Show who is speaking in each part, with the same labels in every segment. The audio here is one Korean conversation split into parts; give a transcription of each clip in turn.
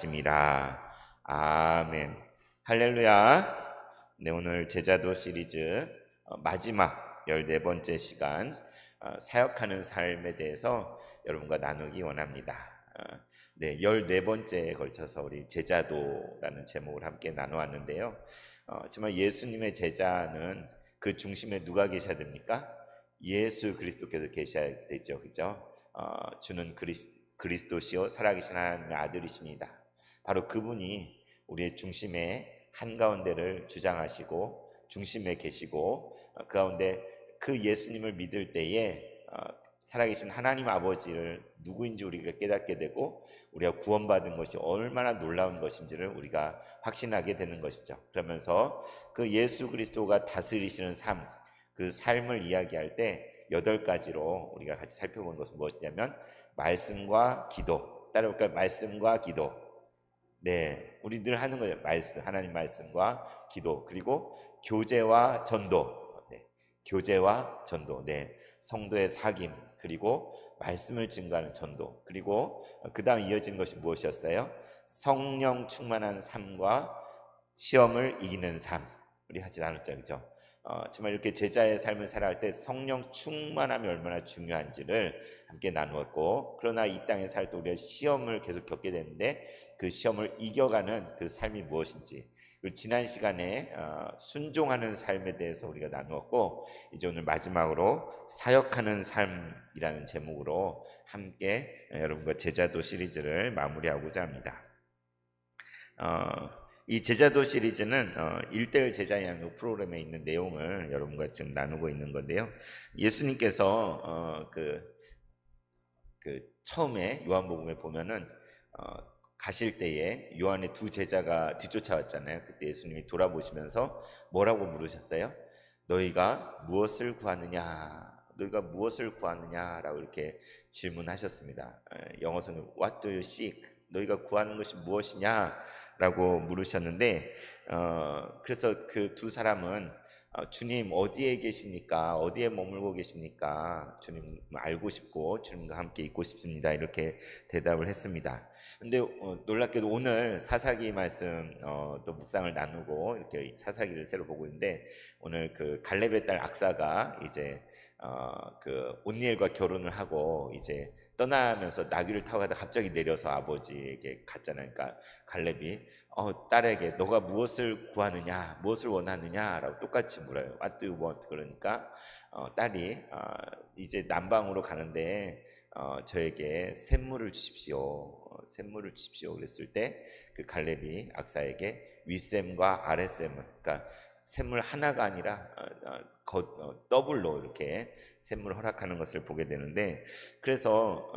Speaker 1: 아침이라. 아멘. 할렐루야. 네, 오늘 제자도 시리즈 마지막 14번째 시간 사역하는 삶에 대해서 여러분과 나누기 원합니다. 네, 14번째에 걸쳐서 우리 제자도라는 제목을 함께 나누었는데요. 정말 예수님의 제자는 그 중심에 누가 계셔야 됩니까? 예수 그리스도께서 계셔야 되죠. 그죠? 주는 그리스도시요 살아계신 하나님의 아들이시니다. 바로 그분이 우리의 중심의 한가운데를 주장하시고 중심에 계시고 그 가운데 그 예수님을 믿을 때에 살아계신 하나님 아버지를 누구인지 우리가 깨닫게 되고 우리가 구원받은 것이 얼마나 놀라운 것인지를 우리가 확신하게 되는 것이죠. 그러면서 그 예수 그리스도가 다스리시는 삶, 그 삶을 이야기할 때 8가지로 우리가 같이 살펴보는 것은 무엇이냐면 말씀과 기도. 따라볼까요? 말씀과 기도. 네, 우리 늘 하는 거예요. 말씀, 하나님 말씀과 기도. 그리고 교제와 전도. 네, 교제와 전도. 네, 성도의 사귐. 그리고 말씀을 증거하는 전도. 그리고 그 다음 이어진 것이 무엇이었어요? 성령 충만한 삶과 시험을 이기는 삶. 우리 같이 나눴죠, 그죠? 정말 이렇게 제자의 삶을 살아갈 때 성령 충만함이 얼마나 중요한지를 함께 나누었고, 그러나 이 땅에 살 때 우리가 시험을 계속 겪게 되는데 그 시험을 이겨가는 그 삶이 무엇인지, 그리고 지난 시간에 순종하는 삶에 대해서 우리가 나누었고, 이제 오늘 마지막으로 사역하는 삶이라는 제목으로 함께 여러분과 제자도 시리즈를 마무리하고자 합니다. 이 제자도 시리즈는 1대1 제자양 프로그램에 있는 내용을 여러분과 지금 나누고 있는 건데요. 예수님께서 처음에 요한복음에 보면은 가실 때에 요한의 두 제자가 뒤쫓아왔잖아요. 그때 예수님이 돌아보시면서 뭐라고 물으셨어요? 너희가 무엇을 구하느냐? 너희가 무엇을 구하느냐라고 이렇게 질문하셨습니다. 영어서는 What do you seek? 너희가 구하는 것이 무엇이냐? 라고 물으셨는데 그래서 그 두 사람은 주님 어디에 계십니까? 어디에 머물고 계십니까? 주님 알고 싶고 주님과 함께 있고 싶습니다. 이렇게 대답을 했습니다. 근데 놀랍게도 오늘 사사기 말씀 또 묵상을 나누고 이렇게 사사기를 새로 보고 있는데 오늘 그 갈렙의 딸 악사가 이제 그 온니엘과 결혼을 하고 이제 떠나면서 나귀를 타고 가다 갑자기 내려서 아버지에게 갔잖아요. 그러니까 갈렙이 딸에게 너가 무엇을 구하느냐, 무엇을 원하느냐라고 똑같이 물어요. What do you want? 그러니까 딸이 이제 남방으로 가는데 저에게 샘물을 주십시오. 샘물을 주십시오. 그랬을 때 그 갈렙이 악사에게 윗샘과 아랫샘을, 그러니까 샘물 하나가 아니라 더블로 이렇게 샘물을 허락하는 것을 보게 되는데, 그래서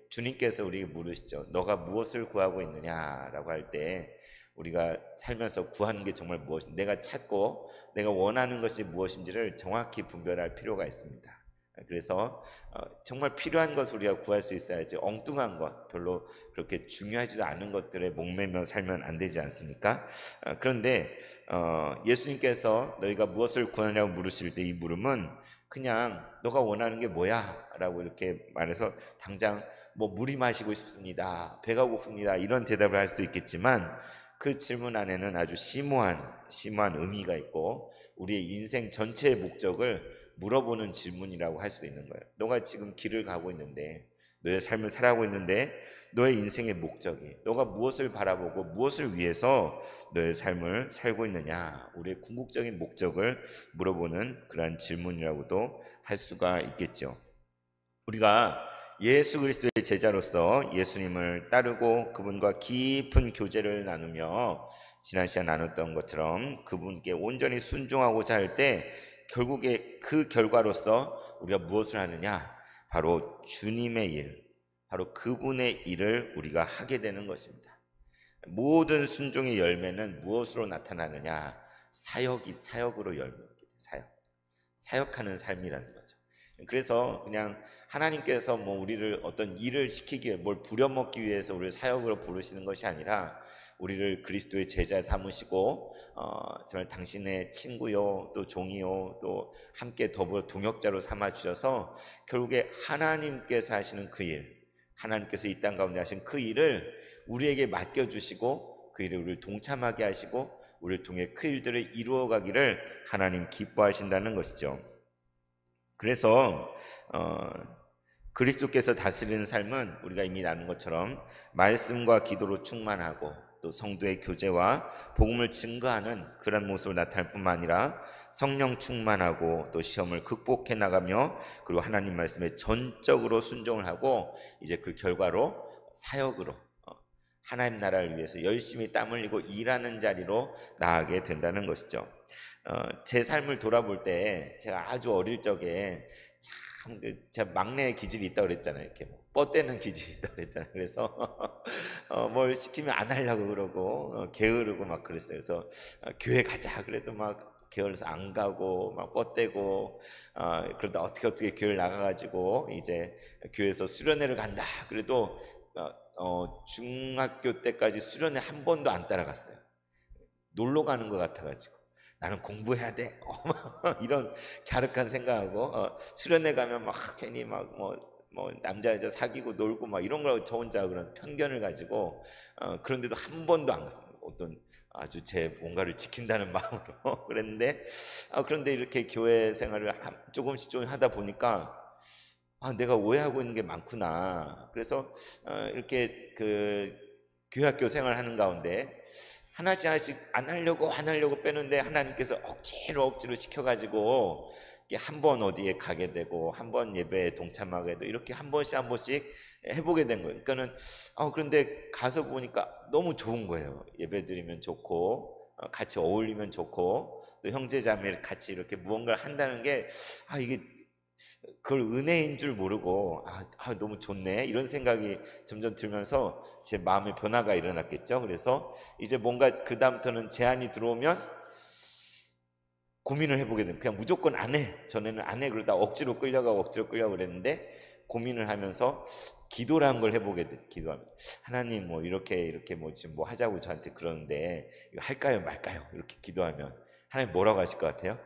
Speaker 1: 주님께서 우리에게 물으시죠. 너가 무엇을 구하고 있느냐라고 할 때 우리가 살면서 구하는 게 정말 무엇인지, 내가 찾고 내가 원하는 것이 무엇인지를 정확히 분별할 필요가 있습니다. 그래서 정말 필요한 것을 우리가 구할 수 있어야지 엉뚱한 것, 별로 그렇게 중요하지도 않은 것들에 목매며 살면 안 되지 않습니까? 그런데 예수님께서 너희가 무엇을 구하냐고 물으실 때 이 물음은 그냥 너가 원하는 게 뭐야? 라고 이렇게 말해서 당장 뭐 물이 마시고 싶습니다, 배가 고픕니다, 이런 대답을 할 수도 있겠지만 그 질문 안에는 아주 심오한 의미가 있고 우리의 인생 전체의 목적을 물어보는 질문이라고 할 수도 있는 거예요. 너가 지금 길을 가고 있는데, 너의 삶을 살아가고 있는데 너의 인생의 목적이, 너가 무엇을 바라보고 무엇을 위해서 너의 삶을 살고 있느냐, 우리의 궁극적인 목적을 물어보는 그러한 질문이라고도 할 수가 있겠죠. 우리가 예수 그리스도의 제자로서 예수님을 따르고 그분과 깊은 교제를 나누며 지난 시간 나눴던 것처럼 그분께 온전히 순종하고자 할 때 결국에 그 결과로서 우리가 무엇을 하느냐? 바로 주님의 일, 바로 그분의 일을 우리가 하게 되는 것입니다. 모든 순종의 열매는 무엇으로 나타나느냐? 사역으로 열매를 얻게 돼요. 사역하는 삶이라는 거죠. 그래서 그냥 하나님께서 뭐 우리를 어떤 일을 시키기 위해, 뭘 부려먹기 위해서 우리를 사역으로 부르시는 것이 아니라 우리를 그리스도의 제자 삼으시고 정말 당신의 친구요 또 종이요 또 함께 더불어 동역자로 삼아 주셔서 결국에 하나님께서 하시는 그 일, 하나님께서 이 땅 가운데 하신 그 일을 우리에게 맡겨주시고 그 일을 우리를 동참하게 하시고 우리를 통해 그 일들을 이루어가기를 하나님 기뻐하신다는 것이죠. 그래서 그리스도께서 다스리는 삶은 우리가 이미 아는 것처럼 말씀과 기도로 충만하고 또 성도의 교제와 복음을 증거하는 그런 모습을 나타낼 뿐만 아니라 성령 충만하고 또 시험을 극복해 나가며 그리고 하나님 말씀에 전적으로 순종을 하고 이제 그 결과로 사역으로 하나님 나라를 위해서 열심히 땀 흘리고 일하는 자리로 나아가게 된다는 것이죠. 제 삶을 돌아볼 때 제가 아주 어릴 적에 참 제가 막내의 기질이 있다고 그랬잖아요. 이렇게 뭐 뻗대는 기질이 있다고 그랬잖아요. 그래서 뭘 시키면 안 하려고 그러고 게으르고 막 그랬어요. 그래서 교회 가자 그래도 막 게을러서 안 가고 막 뻗대고 그러다 어떻게 교회를 나가가지고 이제 교회에서 수련회를 간다 그래도 중학교 때까지 수련회 한 번도 안 따라갔어요. 놀러 가는 것 같아가지고 나는 공부해야 돼 이런 갸륵한 생각하고 수련회 가면 막 괜히 막 뭐 남자 여자 사귀고 놀고 막 이런 걸 저 혼자 그런 편견을 가지고 그런데도 한 번도 안 갔어요. 어떤 아주 제 뭔가를 지킨다는 마음으로 그랬는데 그런데 이렇게 교회 생활을 조금씩 하다 보니까 내가 오해하고 있는 게 많구나. 그래서 이렇게 그 교회학교 생활하는 가운데 하나씩 안 하려고 빼는데 하나님께서 억지로 시켜가지고 한 번 어디에 가게 되고 한 번 예배에 동참하게 되고 이렇게 한 번씩 해보게 된 거예요. 그러니까는 그런데 가서 보니까 너무 좋은 거예요. 예배 드리면 좋고 같이 어울리면 좋고 또 형제자매 같이 이렇게 무언가를 한다는 게 이게 그걸 은혜인 줄 모르고 너무 좋네 이런 생각이 점점 들면서 제 마음의 변화가 일어났겠죠. 그래서 이제 뭔가 그 다음부터는 제안이 들어오면 고민을 해보게 됩니다. 그냥 무조건 안 해. 전에는 안 해. 그러다 억지로 끌려가고 그랬는데 고민을 하면서 기도라는 걸 해보게 돼. 기도하면 하나님 뭐 이렇게 뭐 지금 뭐 하자고 저한테 그러는데 이거 할까요 말까요? 이렇게 기도하면 하나님 뭐라고 하실 것 같아요?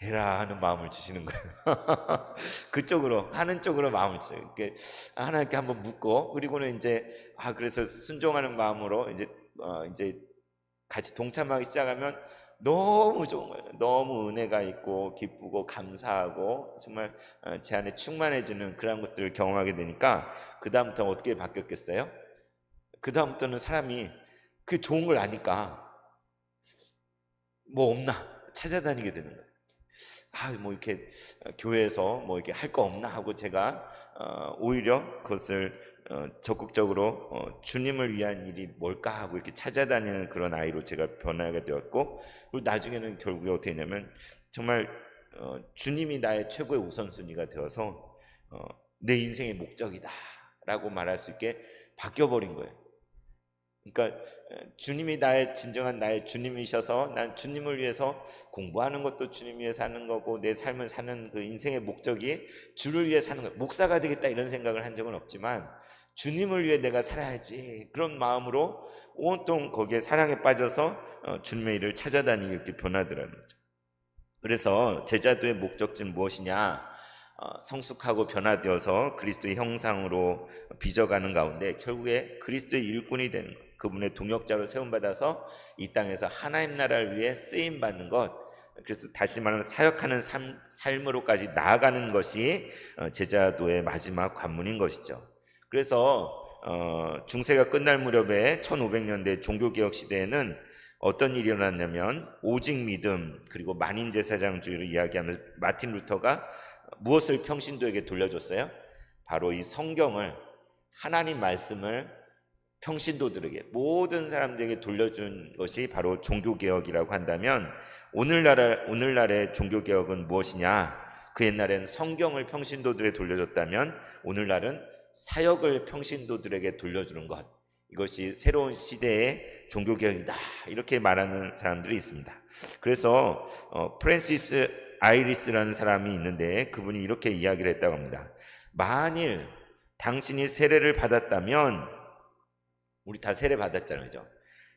Speaker 1: 해라 하는 마음을 주시는 거예요. 그쪽으로 하는 쪽으로 마음을 주세요. 이렇게 하나님께 한번 묻고 그리고는 이제 그래서 순종하는 마음으로 이제 같이 동참하기 시작하면 너무 좋은 거예요. 너무 은혜가 있고 기쁘고 감사하고 정말 제 안에 충만해지는 그런 것들을 경험하게 되니까 그 다음부터 어떻게 바뀌었겠어요? 그 다음부터는 사람이 그 좋은 걸 아니까 뭐 없나 찾아다니게 되는 거예요. 뭐 이렇게 교회에서 뭐 이렇게 할 거 없나 하고 제가 오히려 그것을 적극적으로 주님을 위한 일이 뭘까 하고 이렇게 찾아다니는 그런 아이로 제가 변하게 되었고 그리고 나중에는 결국에 어떻게 되냐면 정말 주님이 나의 최고의 우선순위가 되어서 내 인생의 목적이다 라고 말할 수 있게 바뀌어버린 거예요. 그러니까 주님이 진정한 나의 주님이셔서 난 주님을 위해서 공부하는 것도 주님 위해서 하는 거고 내 삶을 사는 그 인생의 목적이 주를 위해 사는 거. 목사가 되겠다 이런 생각을 한 적은 없지만 주님을 위해 내가 살아야지 그런 마음으로 온통 거기에 사랑에 빠져서 주님의 일을 찾아다니게 이렇게 변하더라는 거죠. 그래서 제자도의 목적지는 무엇이냐? 성숙하고 변화되어서 그리스도의 형상으로 빚어가는 가운데 결국에 그리스도의 일꾼이 되는 것, 그분의 동역자로 세움받아서 이 땅에서 하나님 나라를 위해 쓰임받는 것, 그래서 다시 말하면 사역하는 삶으로까지 나아가는 것이 제자도의 마지막 관문인 것이죠. 그래서 중세가 끝날 무렵에 1500년대 종교개혁 시대에는 어떤 일이 일어났냐면 오직 믿음 그리고 만인제사장주의를 이야기하면서 마틴 루터가 무엇을 평신도에게 돌려줬어요? 바로 이 성경을 하나님 말씀을 평신도들에게 모든 사람들에게 돌려준 것이 바로 종교개혁이라고 한다면 오늘날의 종교개혁은 무엇이냐? 그 옛날엔 성경을 평신도들에게 돌려줬다면 오늘날은 사역을 평신도들에게 돌려주는 것, 이것이 새로운 시대의 종교개혁이다 이렇게 말하는 사람들이 있습니다. 그래서 프랜시스 아이리스라는 사람이 있는데 그분이 이렇게 이야기를 했다고 합니다. 만일 당신이 세례를 받았다면, 우리 다 세례 받았잖아요, 그죠?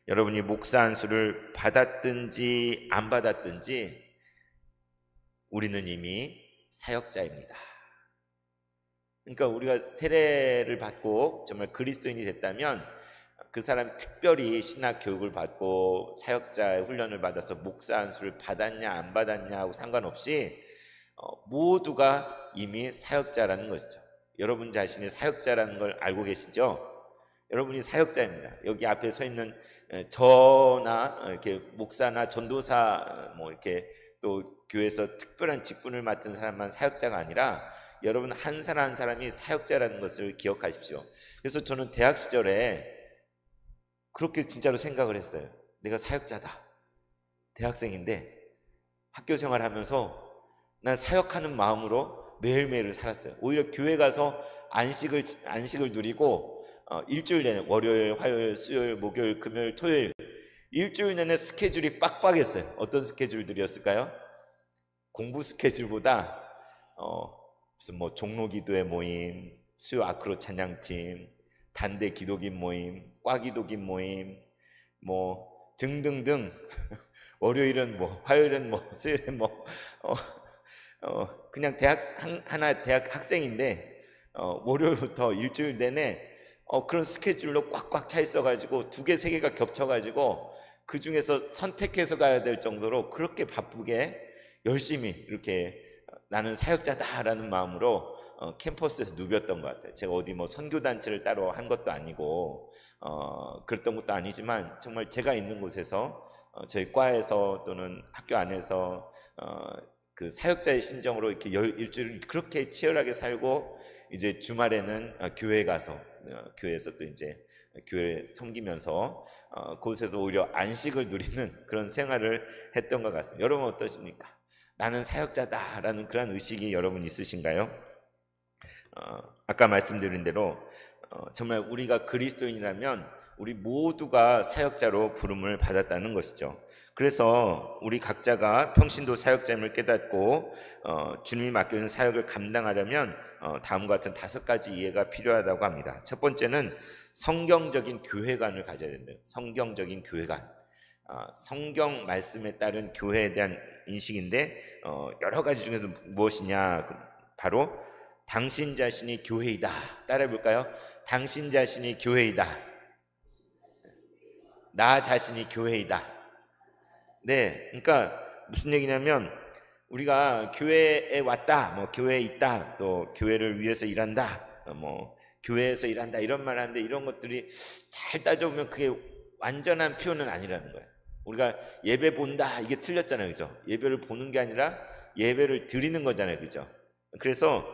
Speaker 1: 여러분이 목사 안수를 받았든지 안 받았든지 우리는 이미 사역자입니다. 그러니까 우리가 세례를 받고 정말 그리스도인이 됐다면 그 사람이 특별히 신학 교육을 받고 사역자의 훈련을 받아서 목사 안수를 받았냐 안 받았냐 하고 상관없이 모두가 이미 사역자라는 것이죠. 여러분 자신이 사역자라는 걸 알고 계시죠? 여러분이 사역자입니다. 여기 앞에 서 있는 저나 이렇게 목사나 전도사 뭐 이렇게 또 교회에서 특별한 직분을 맡은 사람만 사역자가 아니라 여러분 한 사람 한 사람이 사역자라는 것을 기억하십시오. 그래서 저는 대학 시절에 그렇게 진짜로 생각을 했어요. 내가 사역자다. 대학생인데 학교 생활하면서 난 사역하는 마음으로 매일매일을 살았어요. 오히려 교회 가서 안식을 누리고 일주일 내내 월요일, 화요일, 수요일, 목요일, 금요일, 토요일 일주일 내내 스케줄이 빡빡했어요. 어떤 스케줄들이었을까요? 공부 스케줄보다 무슨 뭐 종로기도회 모임, 수요 아크로 찬양팀, 단대 기도긴 모임, 꽈기도긴 모임, 뭐 등등등. 월요일은 뭐, 화요일은 뭐, 수요일은 뭐, 그냥 대학 학생인데 월요일부터 일주일 내내 그런 스케줄로 꽉꽉 차 있어가지고 두 개, 세 개가 겹쳐가지고 그 중에서 선택해서 가야 될 정도로 그렇게 바쁘게 열심히 이렇게 나는 사역자다라는 마음으로 캠퍼스에서 누볐던 것 같아요. 제가 어디 뭐 선교단체를 따로 한 것도 아니고 그랬던 것도 아니지만 정말 제가 있는 곳에서 저희 과에서 또는 학교 안에서 그 사역자의 심정으로 이렇게 일주일 그렇게 치열하게 살고 이제 주말에는 교회에 가서 교회에서 또 이제 교회 섬기면서 그곳에서 오히려 안식을 누리는 그런 생활을 했던 것 같습니다. 여러분 어떠십니까? 나는 사역자다라는 그런 의식이 여러분 있으신가요? 아까 말씀드린 대로 정말 우리가 그리스도인이라면 우리 모두가 사역자로 부름을 받았다는 것이죠. 그래서 우리 각자가 평신도 사역자임을 깨닫고 주님이 맡겨준 사역을 감당하려면 다음과 같은 5가지 이해가 필요하다고 합니다. 첫 번째는 성경적인 교회관을 가져야 된대요. 성경적인 교회관. 성경 말씀에 따른 교회에 대한 인식인데 여러 가지 중에서 무엇이냐? 바로 당신 자신이 교회이다. 따라해 볼까요? 당신 자신이 교회이다. 나 자신이 교회이다. 네, 그러니까 무슨 얘기냐면 우리가 교회에 왔다, 뭐 교회에 있다, 또 교회를 위해서 일한다, 뭐 교회에서 일한다 이런 말 하는데 이런 것들이 잘 따져보면 그게 완전한 표현은 아니라는 거예요. 우리가 예배 본다 이게 틀렸잖아요, 그죠? 예배를 보는 게 아니라 예배를 드리는 거잖아요, 그죠? 그래서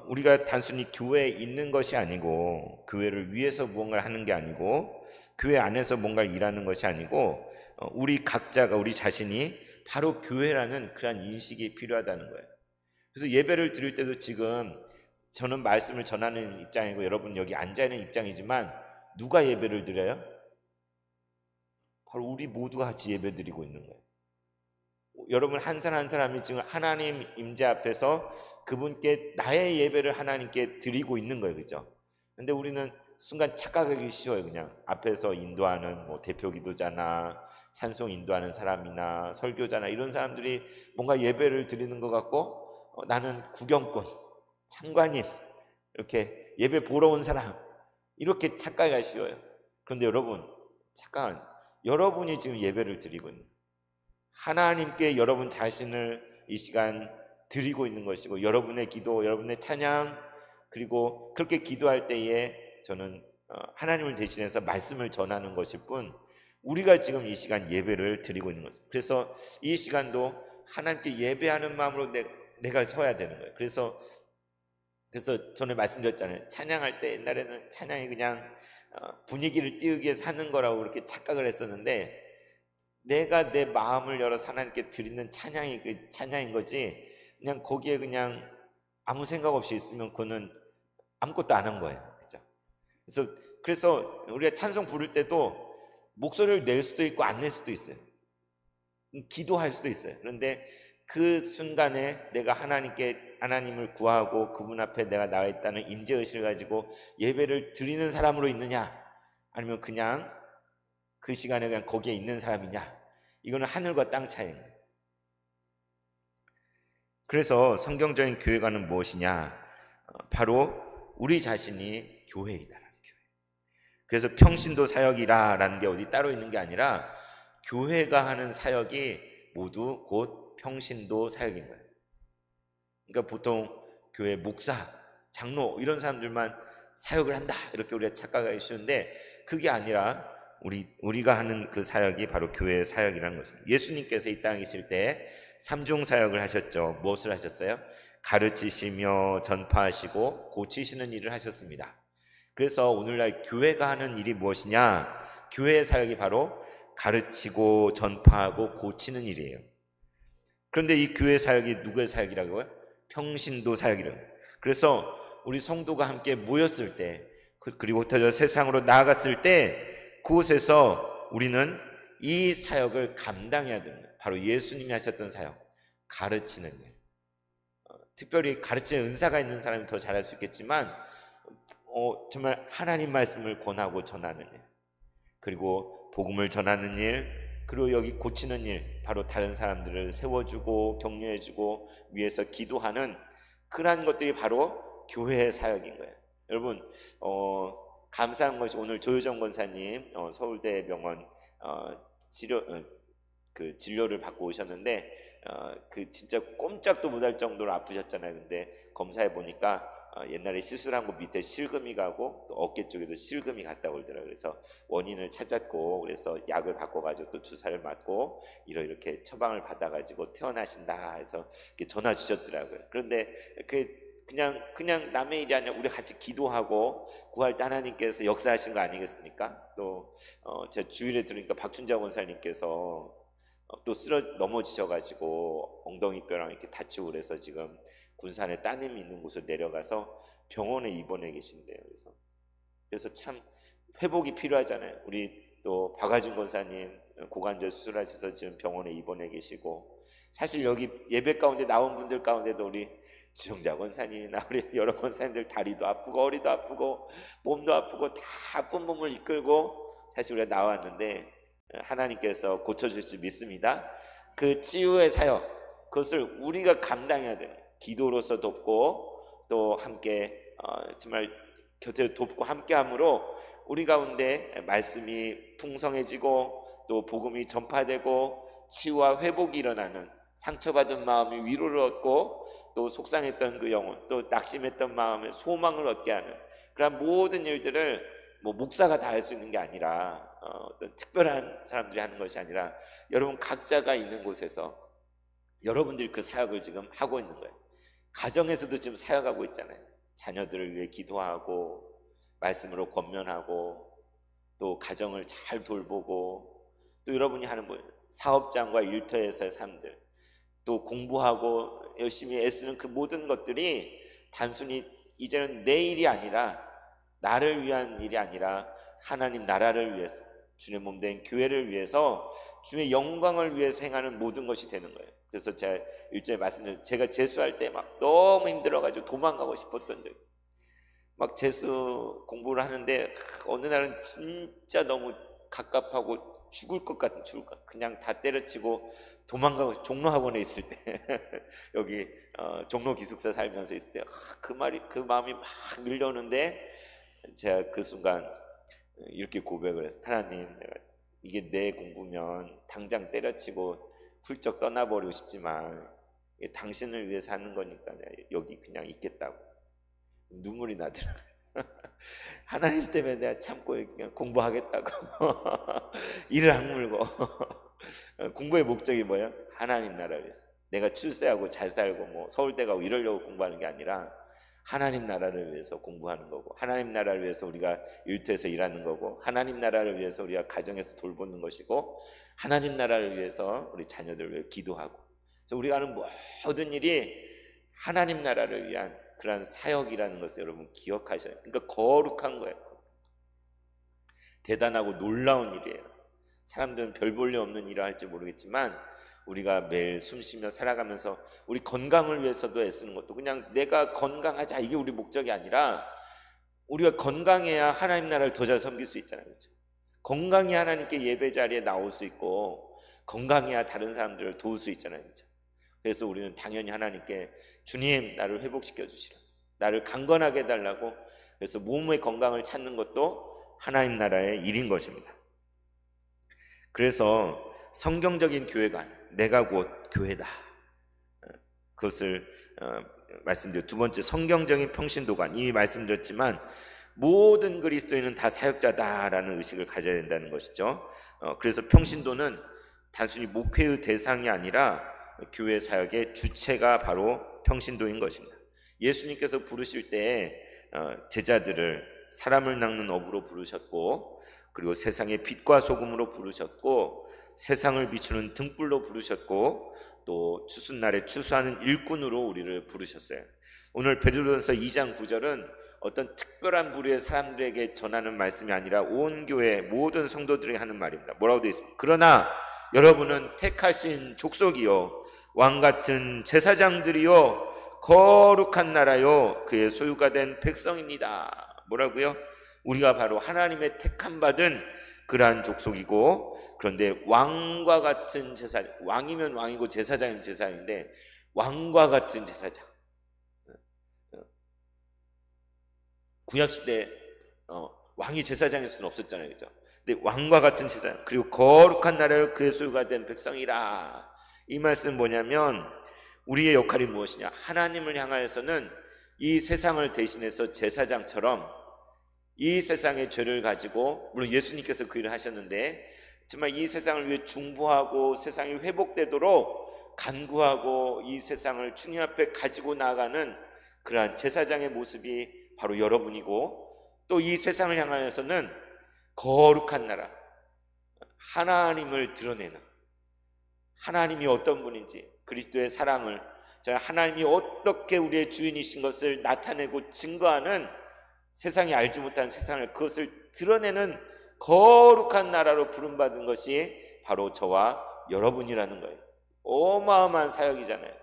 Speaker 1: 우리가 단순히 교회에 있는 것이 아니고 교회를 위해서 무언가를 하는 게 아니고 교회 안에서 뭔가를 일하는 것이 아니고 우리 각자가 우리 자신이 바로 교회라는 그런 인식이 필요하다는 거예요. 그래서 예배를 드릴 때도 지금 저는 말씀을 전하는 입장이고 여러분 여기 앉아있는 입장이지만 누가 예배를 드려요? 바로 우리 모두가 같이 예배 드리고 있는 거예요. 여러분 한 사람 한 사람이 지금 하나님 임재 앞에서 그분께 나의 예배를 하나님께 드리고 있는 거예요, 그죠? 근데 우리는 순간 착각하기 쉬워요. 그냥 앞에서 인도하는 뭐 대표 기도자나 찬송 인도하는 사람이나 설교자나 이런 사람들이 뭔가 예배를 드리는 것 같고 나는 구경꾼, 참관인, 이렇게 예배 보러 온 사람 이렇게 착각하기 쉬워요. 그런데 여러분 잠깐 여러분이 지금 예배를 드리고 있는 하나님께 여러분 자신을 이 시간 드리고 있는 것이고 여러분의 기도, 여러분의 찬양 그리고 그렇게 기도할 때에 저는 하나님을 대신해서 말씀을 전하는 것일 뿐 우리가 지금 이 시간 예배를 드리고 있는 것입니다. 그래서 이 시간도 하나님께 예배하는 마음으로 내가 서야 되는 거예요. 그래서 전에 말씀드렸잖아요. 찬양할 때 옛날에는 찬양이 그냥 분위기를 띄우기 위해서 하는 거라고 그렇게 착각을 했었는데 내가 내 마음을 열어서 하나님께 드리는 찬양이 그 찬양인 거지 그냥 거기에 그냥 아무 생각 없이 있으면 그거는 아무것도 안 한 거예요. 그죠? 그래서 우리가 찬송 부를 때도 목소리를 낼 수도 있고 안 낼 수도 있어요. 기도할 수도 있어요. 그런데 그 순간에 내가 하나님을 구하고 그분 앞에 내가 나와 있다는 임재의식을 가지고 예배를 드리는 사람으로 있느냐 아니면 그냥 그 시간에 그냥 거기에 있는 사람이냐 이거는 하늘과 땅 차이인 거예요. 그래서 성경적인 교회관은 무엇이냐 바로 우리 자신이 교회이다라는 교회. 그래서 평신도 사역이라는 게 어디 따로 있는 게 아니라 교회가 하는 사역이 모두 곧 평신도 사역인 거예요. 그러니까 보통 교회 목사, 장로 이런 사람들만 사역을 한다 이렇게 우리가 착각하기 쉬운데 그게 아니라 우리가 하는 그 사역이 바로 교회의 사역이라는 것입니다. 예수님께서 이 땅에 계실 때 삼중 사역을 하셨죠. 무엇을 하셨어요? 가르치시며 전파하시고 고치시는 일을 하셨습니다. 그래서 오늘날 교회가 하는 일이 무엇이냐? 교회의 사역이 바로 가르치고 전파하고 고치는 일이에요. 그런데 이 교회 사역이 누구의 사역이라고요? 평신도 사역이라고. 그래서 우리 성도가 함께 모였을 때 그리고 더 세상으로 나아갔을 때 그곳에서 우리는 이 사역을 감당해야 됩니다. 바로 예수님이 하셨던 사역, 가르치는 일. 특별히 가르치는 은사가 있는 사람이 더 잘할 수 있겠지만 정말 하나님 말씀을 권하고 전하는 일, 그리고 복음을 전하는 일, 그리고 여기 고치는 일, 바로 다른 사람들을 세워주고 격려해주고 위해서 기도하는 그러한 것들이 바로 교회의 사역인 거예요. 여러분 감사한 것이 오늘 조효정 권사님 서울대병원 진료를 받고 오셨는데 그 진짜 꼼짝도 못할 정도로 아프셨잖아요. 근데 검사해 보니까 옛날에 시술한 곳 밑에 실금이 가고 또 어깨 쪽에도 실금이 갔다고 그러더라고요. 그래서 원인을 찾았고 그래서 약을 바꿔가지고 또 주사를 맞고 이렇게 처방을 받아가지고 퇴원하신다 해서 이렇게 전화 주셨더라고요. 그런데 그냥 남의 일이 아니라 우리 같이 기도하고 구할 때 하나님께서 역사하신 거 아니겠습니까? 또 제가 주일에 들으니까 박춘자 권사님께서 또 넘어지셔가지고 엉덩이뼈랑 이렇게 다치고 그래서 지금 군산에 따님이 있는 곳으로 내려가서 병원에 입원해 계신대요. 그래서 참 회복이 필요하잖아요. 우리 또 박아준 권사님 고관절 수술하셔서 지금 병원에 입원해 계시고, 사실 여기 예배 가운데 나온 분들 가운데도 우리 지정자 권사님이나 우리 여러 권사님들 다리도 아프고 허리도 아프고 몸도 아프고 다 아픈 몸을 이끌고 사실 우리가 나왔는데 하나님께서 고쳐주실 줄 믿습니다. 그 치유의 사역, 그것을 우리가 감당해야 돼요. 기도로서 돕고 또 함께 정말 곁에 돕고 함께함으로 우리 가운데 말씀이 풍성해지고 또 복음이 전파되고 치유와 회복이 일어나는, 상처받은 마음이 위로를 얻고 또 속상했던 그 영혼, 또 낙심했던 마음에 소망을 얻게 하는 그런 모든 일들을 목사가 다 할 수 있는 게 아니라 어떤 특별한 사람들이 하는 것이 아니라 여러분 각자가 있는 곳에서 여러분들이 그 사역을 지금 하고 있는 거예요. 가정에서도 지금 사역하고 있잖아요. 자녀들을 위해 기도하고 말씀으로 권면하고 또 가정을 잘 돌보고, 또 여러분이 하는 사업장과 일터에서의 삶들, 또 공부하고 열심히 애쓰는 그 모든 것들이 단순히 이제는 내 일이 아니라, 나를 위한 일이 아니라 하나님 나라를 위해서, 주의 몸 된 교회를 위해서, 주의 영광을 위해서 행하는 모든 것이 되는 거예요. 그래서 제가 일전에 말씀드린, 제가 재수할 때 막 너무 힘들어가지고 도망가고 싶었던 적, 막 재수 공부를 하는데 어느 날은 진짜 너무 갑갑하고 죽을 것 그냥 다 때려치고 도망가고, 종로학원에 있을 때 여기 종로 기숙사 살면서 있을 때 그 마음이 막 밀려오는데 제가 그 순간 이렇게 고백을 했어요. 하나님, 이게 내 공부면 당장 때려치고 훌쩍 떠나버리고 싶지만 당신을 위해서 하는 거니까 내가 여기 그냥 있겠다고. 눈물이 나더라고요. 하나님 때문에 내가 참고 그냥 공부하겠다고 이를 악물고 공부의 목적이 뭐예요? 하나님 나라를 위해서. 내가 출세하고 잘 살고 서울대 가고 이러려고 공부하는 게 아니라 하나님 나라를 위해서 공부하는 거고, 하나님 나라를 위해서 우리가 일터에서 일하는 거고, 하나님 나라를 위해서 우리가 가정에서 돌보는 것이고, 하나님 나라를 위해서 우리 자녀들을 위해 기도하고. 그래서 우리가 하는 모든 일이 하나님 나라를 위한 그러한 사역이라는 것을 여러분 기억하셔야 돼요. 그러니까 거룩한 거예요. 대단하고 놀라운 일이에요. 사람들은 별 볼 일 없는 일을 할지 모르겠지만 우리가 매일 숨쉬며 살아가면서 우리 건강을 위해서도 애쓰는 것도, 그냥 내가 건강하자 이게 우리 목적이 아니라 우리가 건강해야 하나님 나라를 더 잘 섬길 수 있잖아요. 그렇죠? 건강해야 하나님께 예배 자리에 나올 수 있고 건강해야 다른 사람들을 도울 수 있잖아요. 그렇죠? 그래서 우리는 당연히 하나님께 주님 나를 회복시켜 주시라, 나를 강건하게 해달라고. 그래서 몸의 건강을 찾는 것도 하나님 나라의 일인 것입니다. 그래서 성경적인 교회가 내가 곧 교회다. 그것을 말씀드려. 두 번째, 성경적인 평신도관. 이미 말씀드렸지만 모든 그리스도인은 다 사역자다라는 의식을 가져야 된다는 것이죠. 그래서 평신도는 단순히 목회의 대상이 아니라 교회 사역의 주체가 바로 평신도인 것입니다. 예수님께서 부르실 때 제자들을 사람을 낚는 어부로 부르셨고, 그리고 세상의 빛과 소금으로 부르셨고, 세상을 비추는 등불로 부르셨고, 또 추수날에 추수하는 일꾼으로 우리를 부르셨어요. 오늘 베드로전서 2장 9절은 어떤 특별한 부류의 사람들에게 전하는 말씀이 아니라 온 교회 모든 성도들에게 하는 말입니다. 뭐라고 되어 있습니까? 그러나 여러분은 택하신 족속이요 왕같은 제사장들이요 거룩한 나라요 그의 소유가 된 백성입니다. 뭐라고요? 우리가 바로 하나님의 택함 받은 그러한 족속이고, 그런데 왕과 같은 제사, 왕이면 왕이고 제사장이면 제사장인데 왕과 같은 제사장. 구약시대 왕이 제사장일 수는 없었잖아요, 그죠? 근데 왕과 같은 제사장, 그리고 거룩한 나라요 그의 소유가 된 백성이라. 이 말씀은 뭐냐면 우리의 역할이 무엇이냐? 하나님을 향하여서는 이 세상을 대신해서 제사장처럼 이 세상의 죄를 가지고, 물론 예수님께서 그 일을 하셨는데, 정말 이 세상을 위해 중보하고 세상이 회복되도록 간구하고 이 세상을 주님 앞에 가지고 나아가는 그러한 제사장의 모습이 바로 여러분이고, 또 이 세상을 향하여서는 거룩한 나라, 하나님을 드러내는, 하나님이 어떤 분인지, 그리스도의 사랑을, 하나님이 어떻게 우리의 주인이신 것을 나타내고 증거하는, 세상이 알지 못한 세상을 그것을 드러내는 거룩한 나라로 부름받은 것이 바로 저와 여러분이라는 거예요. 어마어마한 사역이잖아요.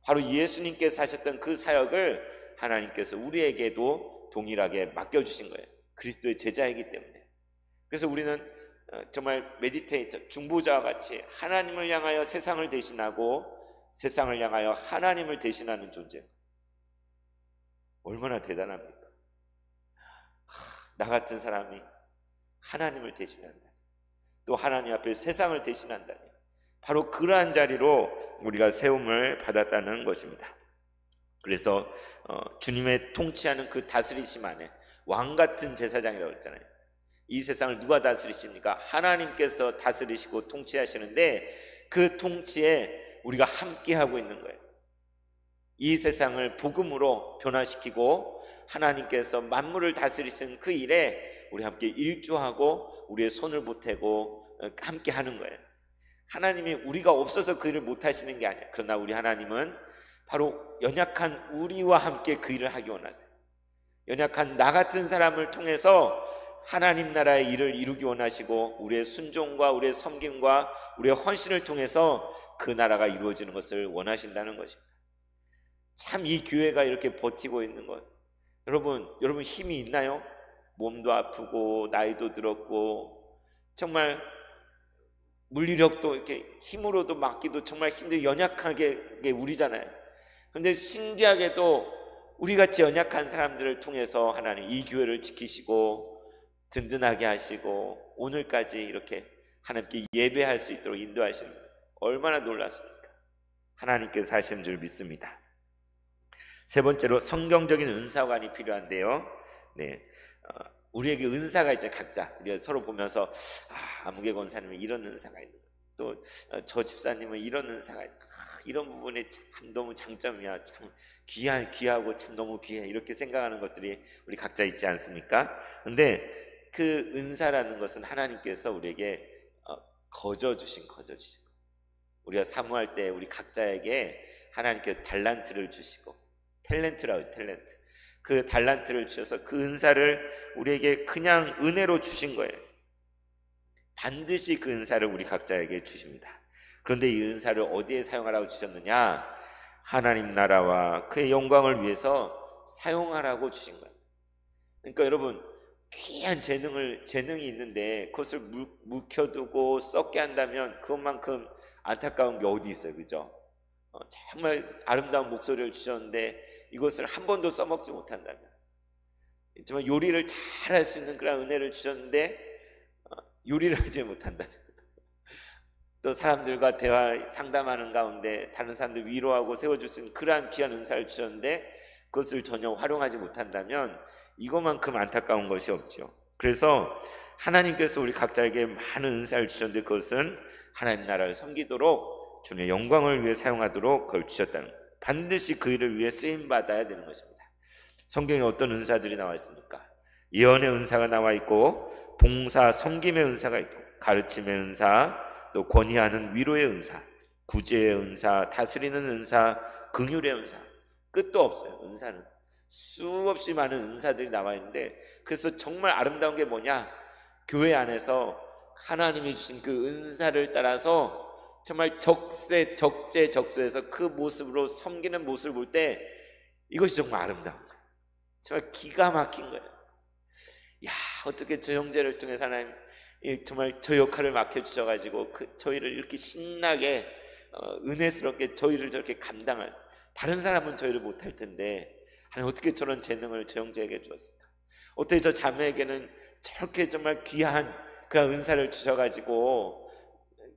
Speaker 1: 바로 예수님께서 하셨던 그 사역을 하나님께서 우리에게도 동일하게 맡겨주신 거예요. 그리스도의 제자이기 때문에. 그래서 우리는 정말 메디테이터, 중보자와 같이 하나님을 향하여 세상을 대신하고 세상을 향하여 하나님을 대신하는 존재. 얼마나 대단합니까? 나 같은 사람이 하나님을 대신한다, 또 하나님 앞에 세상을 대신한다니, 바로 그러한 자리로 우리가 세움을 받았다는 것입니다. 그래서 주님의 통치하는 그 다스리심 안에 왕같은 제사장이라고 했잖아요. 이 세상을 누가 다스리십니까? 하나님께서 다스리시고 통치하시는데 그 통치에 우리가 함께하고 있는 거예요. 이 세상을 복음으로 변화시키고 하나님께서 만물을 다스리신 그 일에 우리 함께 일조하고 우리의 손을 보태고 함께 하는 거예요. 하나님이 우리가 없어서 그 일을 못하시는 게 아니에요. 그러나 우리 하나님은 바로 연약한 우리와 함께 그 일을 하기 원하세요. 연약한 나 같은 사람을 통해서 하나님 나라의 일을 이루기 원하시고, 우리의 순종과 우리의 섬김과 우리의 헌신을 통해서 그 나라가 이루어지는 것을 원하신다는 것입니다. 참 이 교회가 이렇게 버티고 있는 것, 여러분 힘이 있나요? 몸도 아프고 나이도 들었고 정말 물리력도 이렇게 힘으로도 막기도 정말 힘들고 연약하게 게 우리잖아요. 그런데 신기하게도 우리같이 연약한 사람들을 통해서 하나님 이 교회를 지키시고 든든하게 하시고 오늘까지 이렇게 하나님께 예배할 수 있도록 인도하시는, 얼마나 놀랍습니까? 하나님께서 하시는 줄 믿습니다. 세 번째로 성경적인 은사관이 필요한데요. 우리에게 은사가 있죠. 각자 우리가 서로 보면서 아무개 권사님은 이런 은사가 있는, 또 저 집사님은 이런 은사가 있는, 이런 부분에 참 너무 장점이야, 참 귀하고 참 너무 귀해, 이렇게 생각하는 것들이 우리 각자 있지 않습니까? 근데 그 은사라는 것은 하나님께서 우리에게 거저주신 우리가 사모할 때 우리 각자에게 하나님께서 달란트를 주시고, 탤런트라고, 탤런트, 그 달란트를 주셔서 그 은사를 우리에게 그냥 은혜로 주신 거예요. 반드시 그 은사를 우리 각자에게 주십니다. 그런데 이 은사를 어디에 사용하라고 주셨느냐? 하나님 나라와 그의 영광을 위해서 사용하라고 주신 거예요. 그러니까 여러분, 귀한 재능이 있는데 그것을 묵혀두고 썩게 한다면 그것만큼 안타까운 게 어디 있어요, 그죠? 정말 아름다운 목소리를 주셨는데 이것을 한 번도 써먹지 못한다면, 정말 요리를 잘 할 수 있는 그런 은혜를 주셨는데 요리를 하지 못한다면, 또 사람들과 대화 상담하는 가운데 다른 사람들 위로하고 세워줄 수 있는 그러한 귀한 은사를 주셨는데 그것을 전혀 활용하지 못한다면 이것만큼 안타까운 것이 없죠. 그래서 하나님께서 우리 각자에게 많은 은사를 주셨는데 그것은 하나님 나라를 섬기도록 주님의 영광을 위해 사용하도록 그걸 주셨다는 거예요. 반드시 그 일을 위해 쓰임받아야 되는 것입니다. 성경에 어떤 은사들이 나와 있습니까? 예언의 은사가 나와 있고, 봉사 섬김의 은사가 있고, 가르침의 은사, 또 권위하는 위로의 은사, 구제의 은사, 다스리는 은사, 긍휼의 은사, 끝도 없어요. 은사는 수없이 많은 은사들이 나와 있는데, 그래서 정말 아름다운 게 뭐냐? 교회 안에서 하나님이 주신 그 은사를 따라서 정말 적재적소에서 그 모습으로 섬기는 모습을 볼 때 이것이 정말 아름다운 거예요. 정말 기가 막힌 거예요. 야, 어떻게 저 형제를 통해서 하나님 정말 저 역할을 맡겨주셔가지고 저희를 이렇게 신나게 은혜스럽게 저희를 저렇게 감당할, 다른 사람은 저희를 못할 텐데 하나님 어떻게 저런 재능을 저 형제에게 주었을까? 어떻게 저 자매에게는 저렇게 정말 귀한 그런 은사를 주셔가지고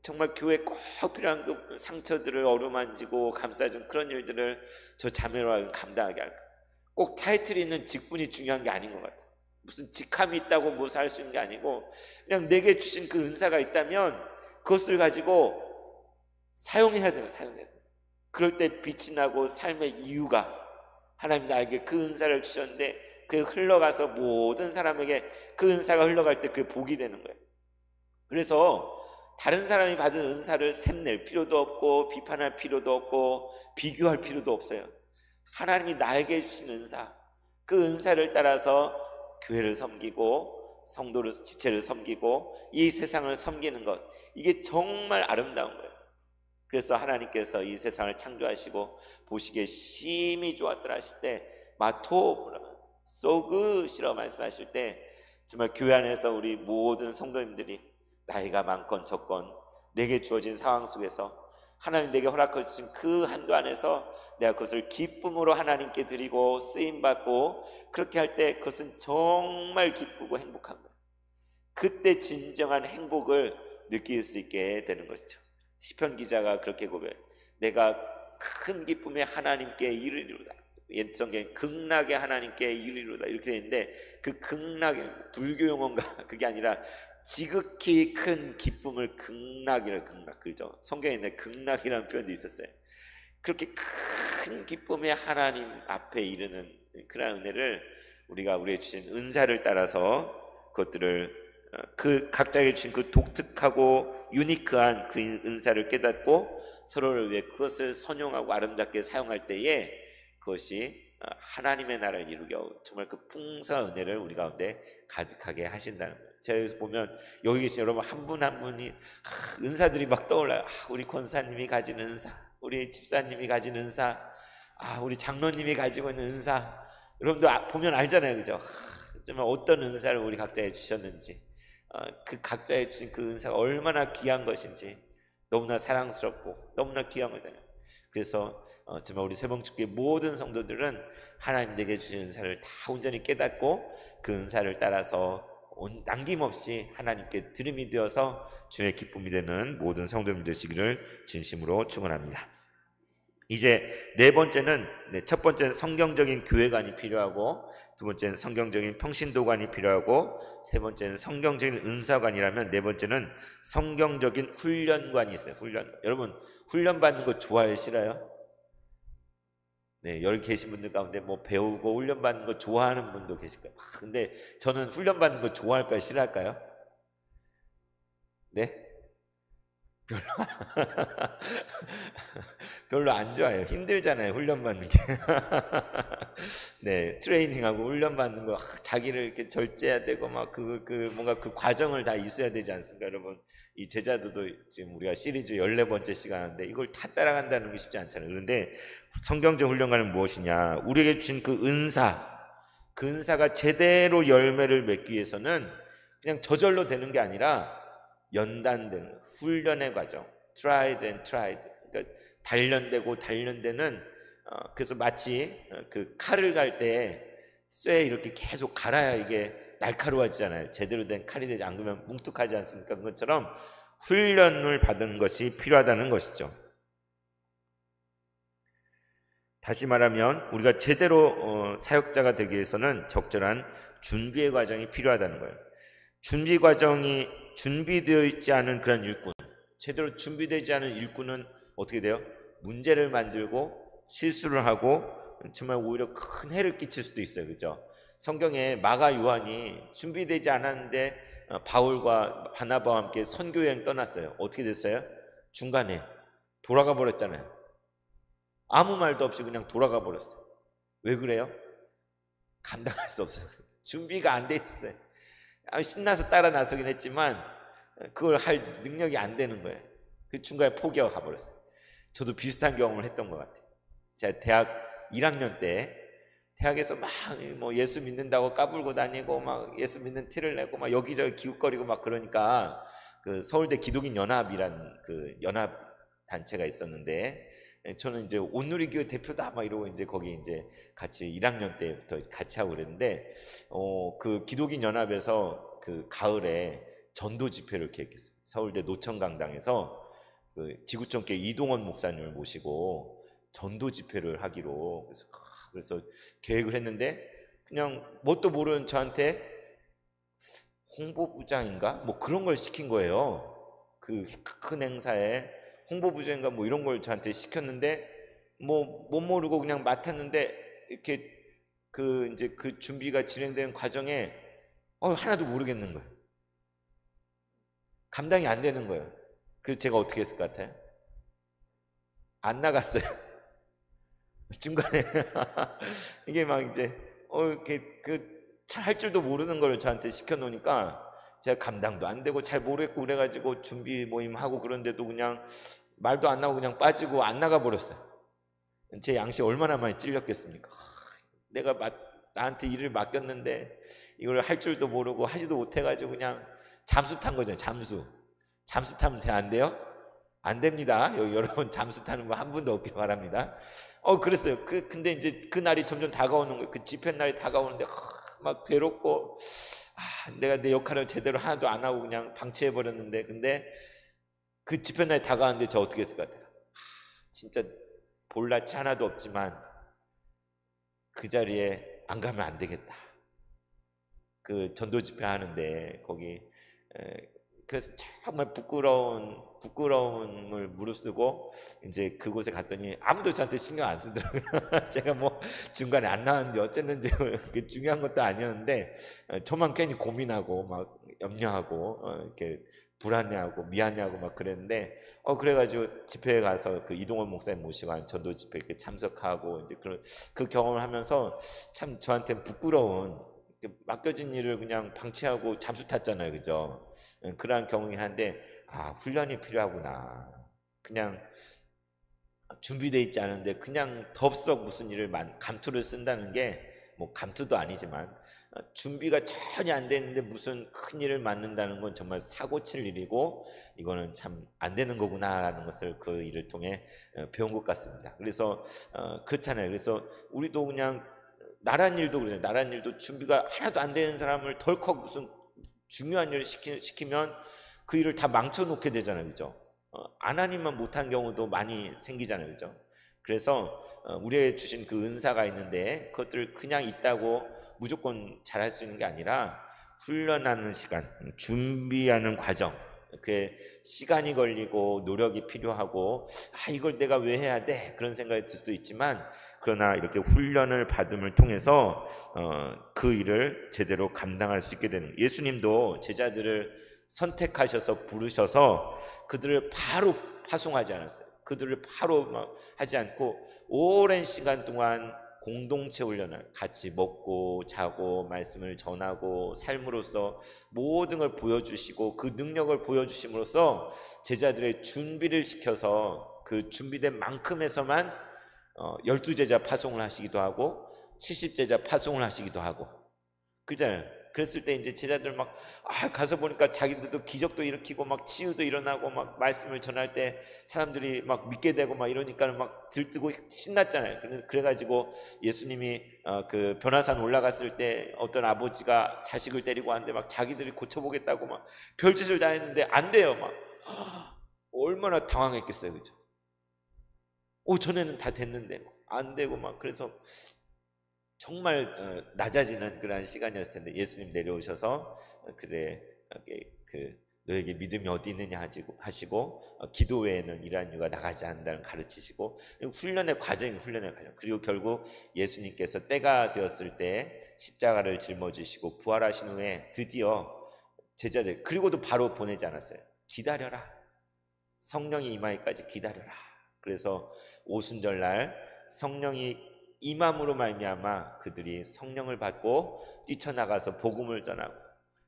Speaker 1: 정말 교회에 꼭 필요한 그 상처들을 어루만지고 감싸준 그런 일들을 저 자매로 감당하게 할까? 꼭 타이틀이 있는 직분이 중요한 게 아닌 것 같아요. 무슨 직함이 있다고 무엇을 할 수 있는 게 아니고 그냥 내게 주신 그 은사가 있다면 그것을 가지고 사용해야 돼요. 사용해야 돼요. 그럴 때 빛이 나고 삶의 이유가, 하나님 나에게 그 은사를 주셨는데 그 흘러가서 모든 사람에게 그 은사가 흘러갈 때 그게 복이 되는 거예요. 그래서 다른 사람이 받은 은사를 샘낼 필요도 없고 비판할 필요도 없고 비교할 필요도 없어요. 하나님이 나에게 주신 은사, 그 은사를 따라서 교회를 섬기고 성도를, 지체를 섬기고 이 세상을 섬기는 것, 이게 정말 아름다운 거예요. 그래서 하나님께서 이 세상을 창조하시고 보시기에 심히 좋았더라 하실 때 마토브라 so good이라고 말씀하실 때 정말 교회 안에서 우리 모든 성도님들이 나이가 많건 적건 내게 주어진 상황 속에서 하나님 내게 허락해 주신 그 한도 안에서 내가 그것을 기쁨으로 하나님께 드리고 쓰임받고 그렇게 할 때 그것은 정말 기쁘고 행복한 거예요. 그때 진정한 행복을 느낄 수 있게 되는 것이죠. 시편 기자가 그렇게 고백해요. 내가 큰 기쁨에 하나님께 이르리로다. 옛 성경에 극락에 하나님께 이르리로다 이렇게 되어 있는데 그 극락이 불교 용어인가 그게 아니라 지극히 큰 기쁨을 극락이라, 극락, 그죠? 성경에 있는 극락이라는 표현도 있었어요. 그렇게 큰 기쁨에 하나님 앞에 이르는 그런 은혜를 우리가 우리의 주신 은사를 따라서 그것들을 그 각자에게 주신 그 독특하고 유니크한 그 은사를 깨닫고 서로를 위해 그것을 선용하고 아름답게 사용할 때에 그것이 하나님의 나라를 이루게 하고 정말 그 풍성한 은혜를 우리 가운데 가득하게 하신다는 거예요. 제가 여기서 보면 여기 계신 여러분 한 분 한 분이 은사들이 막 떠올라요. 우리 권사님이 가진 은사, 우리 집사님이 가진 은사, 우리 장로님이 가지고 있는 은사, 여러분도 보면 알잖아요, 그죠? 정말 어떤 은사를 우리 각자에 주셨는지, 그 각자에 주신 그 은사가 얼마나 귀한 것인지 너무나 사랑스럽고 너무나 귀한 거잖아요. 그래서 정말 우리 새봉축교회 모든 성도들은 하나님 내게 주신 은사를 다 온전히 깨닫고 그 은사를 따라서 남김없이 하나님께 드림이 되어서 주의 기쁨이 되는 모든 성도님 되시기를 진심으로 축원합니다. 이제 네 번째는, 첫 번째는 성경적인 교회관이 필요하고, 두 번째는 성경적인 평신도관이 필요하고, 세 번째는 성경적인 은사관이라면 네 번째는 성경적인 훈련관이 있어요. 훈련관. 여러분 훈련 받는 거 좋아요, 싫어요? 네, 여기 계신 분들 가운데 뭐 배우고 훈련 받는 거 좋아하는 분도 계실 거예요. 근데 저는 훈련 받는 거 좋아할까요, 싫어할까요? 네? 별로 별로 안 좋아해요. 힘들잖아요, 훈련 받는 게. 네, 트레이닝하고 훈련 받는 거 자기를 이렇게 절제해야 되고 막 뭔가 그 과정을 다 있어야 되지 않습니까, 여러분? 이 제자도도 지금 우리가 시리즈 14번째 시간 하는데 이걸 다 따라간다는 게 쉽지 않잖아요. 그런데 성경적 훈련관은 무엇이냐? 우리에게 주신 그 은사가 제대로 열매를 맺기 위해서는 그냥 저절로 되는 게 아니라 연단된 훈련의 과정, tried and tried, 그러니까 단련되는 그래서 마치 그 칼을 갈 때 쇠에 이렇게 계속 갈아야 이게 날카로워지잖아요. 제대로 된 칼이 되지 않으면 뭉툭하지 않습니까? 그것처럼 훈련을 받은 것이 필요하다는 것이죠. 다시 말하면 우리가 제대로 사역자가 되기 위해서는 적절한 준비의 과정이 필요하다는 거예요. 준비 과정이 준비되어 있지 않은 그런 일꾼, 제대로 준비되지 않은 일꾼은 어떻게 돼요? 문제를 만들고 실수를 하고 정말 오히려 큰 해를 끼칠 수도 있어요. 그죠? 성경에 마가 요한이 준비되지 않았는데 바울과 바나바와 함께 선교여행 떠났어요. 어떻게 됐어요? 중간에 돌아가 버렸잖아요. 아무 말도 없이 그냥 돌아가 버렸어요. 왜 그래요? 감당할 수 없어요. 준비가 안 돼 있어요. 신나서 따라 나서긴 했지만 그걸 할 능력이 안 되는 거예요. 그 중간에 포기하고 가버렸어요. 저도 비슷한 경험을 했던 것 같아요. 제가 대학 1학년 때 대학에서 막 뭐 예수 믿는다고 까불고 다니고 막 예수 믿는 티를 내고 막 여기저기 기웃거리고 막 그러니까 그 서울대 기독인 연합이란 그 연합 단체가 있었는데 저는 이제 온누리교회 대표다 막 이러고 이제 거기 이제 같이 1학년 때부터 같이 하고 그랬는데 그 기독인 연합에서 그 가을에 전도 집회를 계획했어요. 서울대 노천강당에서 그 지구촌교회 이동원 목사님을 모시고 전도 집회를 하기로 그래서 계획을 했는데 그냥 뭣도 모르는 저한테 홍보부장인가 뭐 그런 걸 시킨 거예요. 그 큰 행사에 홍보부장인가 뭐 이런 걸 저한테 시켰는데 뭐 못 모르고 그냥 맡았는데 이렇게 그 이제 그 준비가 진행되는 과정에 하나도 모르겠는 거예요. 감당이 안 되는 거예요. 그래서 제가 어떻게 했을 것 같아요? 안 나갔어요. 중간에 이게 막 이제 이렇게 그 잘 할 줄도 모르는 걸 저한테 시켜 놓으니까 제가 감당도 안 되고 잘 모르겠고 그래가지고 준비 모임 하고 그런데도 그냥 말도 안 나오고 그냥 빠지고 안 나가 버렸어요. 제 양심 얼마나 많이 찔렸겠습니까? 내가 나한테 일을 맡겼는데 이걸 할 줄도 모르고 하지도 못해가지고 그냥 잠수 탄 거죠. 잠수 타면 안 돼요? 안 됩니다. 여러분 잠수 타는 거 한 분도 없길 바랍니다. 그랬어요. 근데 이제 그 날이 점점 다가오는 거예요. 그 집회 날이 다가오는데 막 괴롭고 내가 내 역할을 제대로 하나도 안 하고 그냥 방치해 버렸는데 근데 그 집회 날이 다가왔는데 저 어떻게 했을 것 같아요? 진짜 볼낯이 하나도 없지만 그 자리에 안 가면 안 되겠다. 그 전도 집회 하는데 거기 그래서 정말 부끄러움을 무릅쓰고 이제 그곳에 갔더니 아무도 저한테 신경 안 쓰더라고요. 제가 뭐 중간에 안 나왔는지 어쨌는지 그게 중요한 것도 아니었는데 저만 괜히 고민하고 막 염려하고 이렇게 불안해하고 미안해하고 막 그랬는데 그래가지고 집회에 가서 그 이동원 목사님 모시고 한 전도 집회 이렇게 참석하고 이제 그 경험을 하면서 참 저한테는 부끄러운 맡겨진 일을 그냥 방치하고 잠수 탔잖아요. 그죠? 그러한 경험이 한데 훈련이 필요하구나. 그냥 준비되어 있지 않은데 그냥 덥석 무슨 일을 감투를 쓴다는 게 뭐 감투도 아니지만 준비가 전혀 안 됐는데 무슨 큰 일을 맡는다는 건 정말 사고 칠 일이고 이거는 참 안 되는 거구나라는 것을 그 일을 통해 배운 것 같습니다. 그래서 그렇잖아요. 그래서 우리도 그냥 나란 일도 그래요. 나란 일도 준비가 하나도 안 되는 사람을 덜컥 무슨 중요한 일을 시키면 그 일을 다 망쳐놓게 되잖아요. 그죠? 하나님만 못한 경우도 많이 생기잖아요. 그죠? 그래서 우리에게 주신 그 은사가 있는데 그것들 그냥 있다고 무조건 잘할 수 있는 게 아니라 훈련하는 시간, 준비하는 과정, 그게 시간이 걸리고 노력이 필요하고 이걸 내가 왜 해야 돼? 그런 생각이 들 수도 있지만 그러나 이렇게 훈련을 받음을 통해서 그 일을 제대로 감당할 수 있게 되는 예수님도 제자들을 선택하셔서 부르셔서 그들을 바로 파송하지 않았어요. 그들을 바로 막 하지 않고 오랜 시간 동안 공동체 훈련을 같이 먹고 자고 말씀을 전하고 삶으로써 모든 걸 보여주시고 그 능력을 보여주심으로써 제자들의 준비를 시켜서 그 준비된 만큼에서만 12제자 파송을 하시기도 하고 70제자 파송을 하시기도 하고 그잖아요. 그랬을 때 이제 제자들 막 가서 보니까 자기들도 기적도 일으키고 막 치유도 일어나고 막 말씀을 전할 때 사람들이 막 믿게 되고 막 이러니까 막 들뜨고 신났잖아요. 그래가지고 예수님이 그 변화산 올라갔을 때 어떤 아버지가 자식을 데리고 왔는데 막 자기들이 고쳐보겠다고 막 별짓을 다 했는데 안 돼요. 막 얼마나 당황했겠어요, 그죠? 전에는 다 됐는데 안 되고 막 그래서 정말 낮아지는 그러한 시간이었을 텐데 예수님 내려오셔서 그래 그 너에게 믿음이 어디 있느냐 하시고 기도 외에는 이러한 유가 나가지 않는다는 가르치시고 훈련의 과정 그리고 결국 예수님께서 때가 되었을 때 십자가를 짊어지시고 부활하신 후에 드디어 제자들 그리고도 바로 보내지 않았어요. 기다려라. 성령이 임하기까지 기다려라. 그래서 오순절날 성령이 임함으로 말미암아 그들이 성령을 받고 뛰쳐나가서 복음을 전하고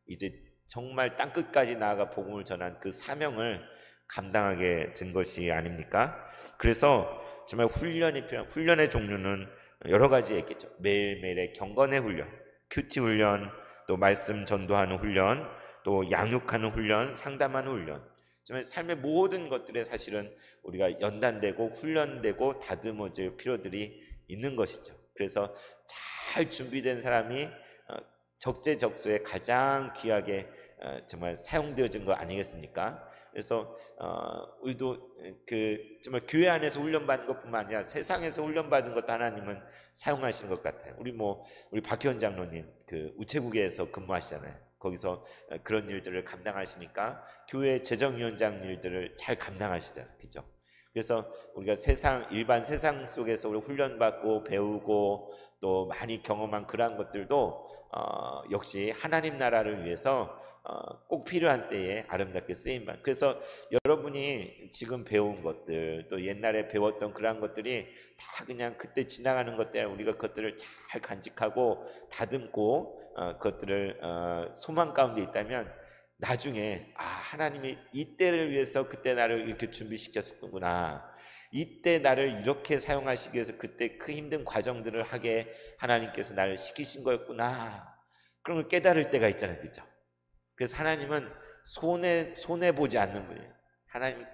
Speaker 1: 이제 정말 땅끝까지 나아가 복음을 전한 그 사명을 감당하게 된 것이 아닙니까? 그래서 정말 훈련이 필요한 훈련의 종류는 여러 가지 있겠죠. 매일매일의 경건의 훈련, 큐티 훈련, 또 말씀 전도하는 훈련, 또 양육하는 훈련, 상담하는 훈련. 정말 삶의 모든 것들에 사실은 우리가 연단되고 훈련되고 다듬어질 필요들이 있는 것이죠. 그래서 잘 준비된 사람이 적재적소에 가장 귀하게 정말 사용되어진 거 아니겠습니까? 그래서 우리도 그 정말 교회 안에서 훈련받는 것뿐만 아니라 세상에서 훈련받은 것도 하나님은 사용하시는 것 같아요. 우리 박희원 장로님 그 우체국에서 근무하시잖아요. 거기서 그런 일들을 감당하시니까 교회 재정위원장 일들을 잘 감당하시잖아요. 그죠? 그래서 우리가 일반 세상 속에서 우리 훈련받고 배우고 또 많이 경험한 그러한 것들도 역시 하나님 나라를 위해서 꼭 필요한 때에 아름답게 쓰임만. 그래서 여러분이 지금 배운 것들 또 옛날에 배웠던 그러한 것들이 다 그냥 그때 지나가는 것들 우리가 그것들을 잘 간직하고 다듬고 그것들을 소망 가운데 있다면 나중에 하나님이 이때를 위해서 그때 나를 이렇게 준비시켰었구나. 이때 나를 이렇게 사용하시기 위해서 그때 그 힘든 과정들을 하게 하나님께서 나를 시키신 거였구나. 그런 걸 깨달을 때가 있잖아요. 그렇죠? 그래서 하나님은 손해 보지 않는 분이에요. 하나님이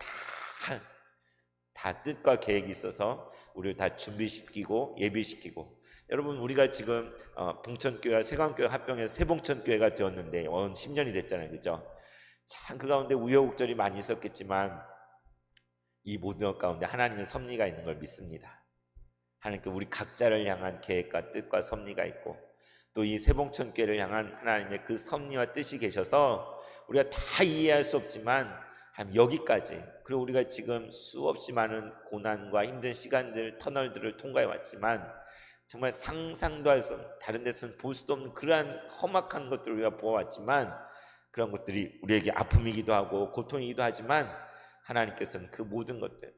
Speaker 1: 다 뜻과 계획이 있어서 우리를 다 준비시키고 예비시키고. 여러분 우리가 지금 봉천교회와 세광교회 합병해서 세봉천교회가 되었는데 10년이 됐잖아요. 그죠? 참 그 가운데 우여곡절이 많이 있었겠지만 이 모든 것 가운데 하나님의 섭리가 있는 걸 믿습니다. 하나님께 우리 각자를 향한 계획과 뜻과 섭리가 있고 또 이 세봉천교회를 향한 하나님의 그 섭리와 뜻이 계셔서 우리가 다 이해할 수 없지만 여기까지 그리고 우리가 지금 수없이 많은 고난과 힘든 시간들 터널들을 통과해 왔지만 정말 상상도 할 수 없는 다른 데서는 볼 수도 없는 그러한 험악한 것들을 우리가 보아왔지만 그런 것들이 우리에게 아픔이기도 하고 고통이기도 하지만 하나님께서는 그 모든 것들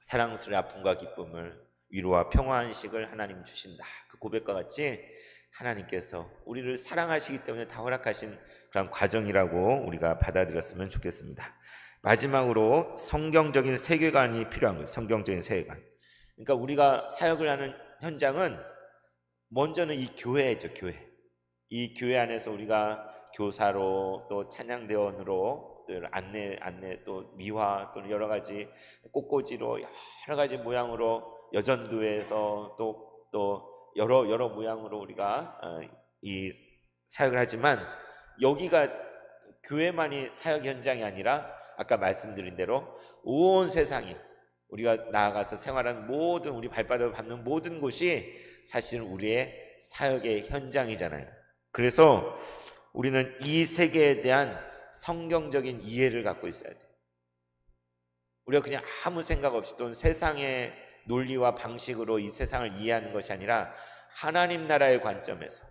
Speaker 1: 사랑스러운 아픔과 기쁨을 위로와 평화한식을 하나님 주신다. 그 고백과 같이 하나님께서 우리를 사랑하시기 때문에 다 허락하신 그런 과정이라고 우리가 받아들였으면 좋겠습니다. 마지막으로 성경적인 세계관이 필요한 거예요. 성경적인 세계관. 그러니까 우리가 사역을 하는 현장은 먼저는 이 교회죠. 교회. 이 교회 안에서 우리가 교사로 또 찬양대원으로 또 안내 또 미화 또 여러 가지 꽃꽂이로 여러 가지 모양으로 여전도에서 또 여러 모양으로 우리가 이 사역을 하지만 여기가 교회만이 사역 현장이 아니라 아까 말씀드린 대로 온 세상이 우리가 나아가서 생활하는 모든 우리 발바닥을 밟는 모든 곳이 사실은 우리의 사역의 현장이잖아요. 그래서 우리는 이 세계에 대한 성경적인 이해를 갖고 있어야 돼요. 우리가 그냥 아무 생각 없이 또는 세상의 논리와 방식으로 이 세상을 이해하는 것이 아니라 하나님 나라의 관점에서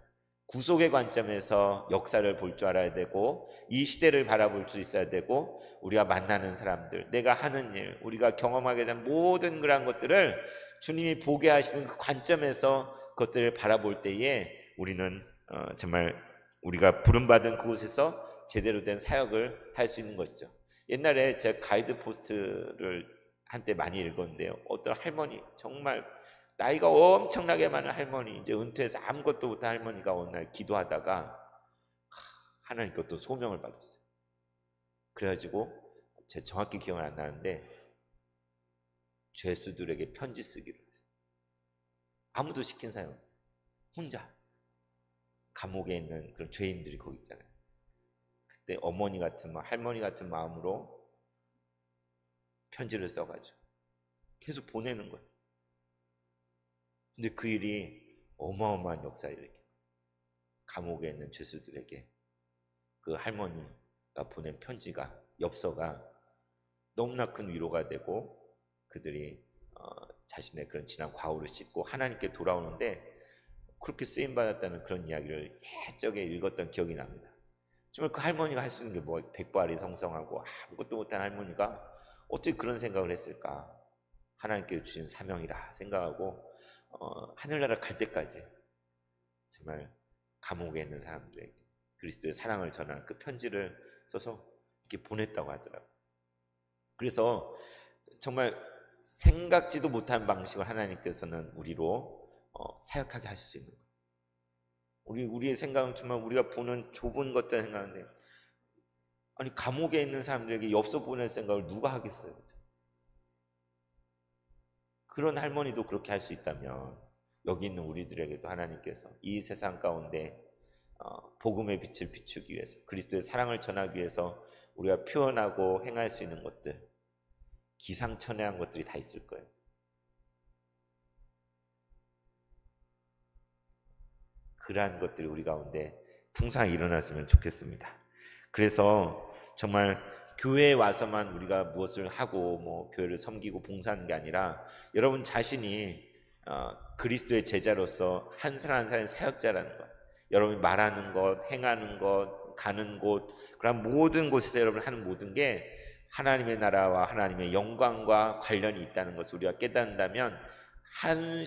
Speaker 1: 구속의 관점에서 역사를 볼 줄 알아야 되고 이 시대를 바라볼 수 있어야 되고 우리가 만나는 사람들, 내가 하는 일, 우리가 경험하게 된 모든 그런 것들을 주님이 보게 하시는 그 관점에서 그것들을 바라볼 때에 우리는 정말 우리가 부름받은 그곳에서 제대로 된 사역을 할 수 있는 것이죠. 옛날에 제가 가이드 포스트를 한때 많이 읽었는데요. 어떤 할머니, 정말 나이가 엄청나게 많은 할머니, 이제 은퇴해서 아무것도 못한 할머니가 어느 날 기도하다가 하나님께 또 소명을 받았어요. 그래가지고 제가 정확히 기억은 안 나는데 죄수들에게 편지 쓰기를, 아무도 시킨 사람이 없어요. 혼자 감옥에 있는 그런 죄인들이 거기 있잖아요. 그때 어머니 같은 할머니 같은 마음으로 편지를 써가지고 계속 보내는 거예요. 근데 그 일이 어마어마한 역사를 일으켜요. 감옥에 있는 죄수들에게 그 할머니가 보낸 편지가, 엽서가 너무나 큰 위로가 되고 그들이 자신의 그런 지난 과오를 씻고 하나님께 돌아오는데 그렇게 쓰임받았다는 그런 이야기를 옛적에 읽었던 기억이 납니다. 정말 그 할머니가 할 수 있는 게 뭐 백발이 성성하고 아무것도 못한 할머니가 어떻게 그런 생각을 했을까? 하나님께 주신 사명이라 생각하고 하늘나라 갈 때까지 정말 감옥에 있는 사람들에게 그리스도의 사랑을 전하는 그 편지를 써서 이렇게 보냈다고 하더라고요. 그래서 정말 생각지도 못한 방식으로 하나님께서는 우리로 사역하게 하실 수 있는 거예요. 우리의 생각은 정말 우리가 보는 좁은 것들 생각하는데, 아니 감옥에 있는 사람들에게 엽서 보낼 생각을 누가 하겠어요? 그런 할머니도 그렇게 할 수 있다면 여기 있는 우리들에게도 하나님께서 이 세상 가운데 복음의 빛을 비추기 위해서, 그리스도의 사랑을 전하기 위해서 우리가 표현하고 행할 수 있는 것들, 기상천외한 것들이 다 있을 거예요. 그러한 것들이 우리 가운데 풍성하게 일어났으면 좋겠습니다. 그래서 정말 교회에 와서만 우리가 무엇을 하고 뭐 교회를 섬기고 봉사하는 게 아니라 여러분 자신이 그리스도의 제자로서 한 사람 한 사람의 사역자라는 것, 여러분이 말하는 것, 행하는 것, 가는 곳, 그런 모든 곳에서 여러분 하는 모든 게 하나님의 나라와 하나님의 영광과 관련이 있다는 것을 우리가 깨닫는다면 한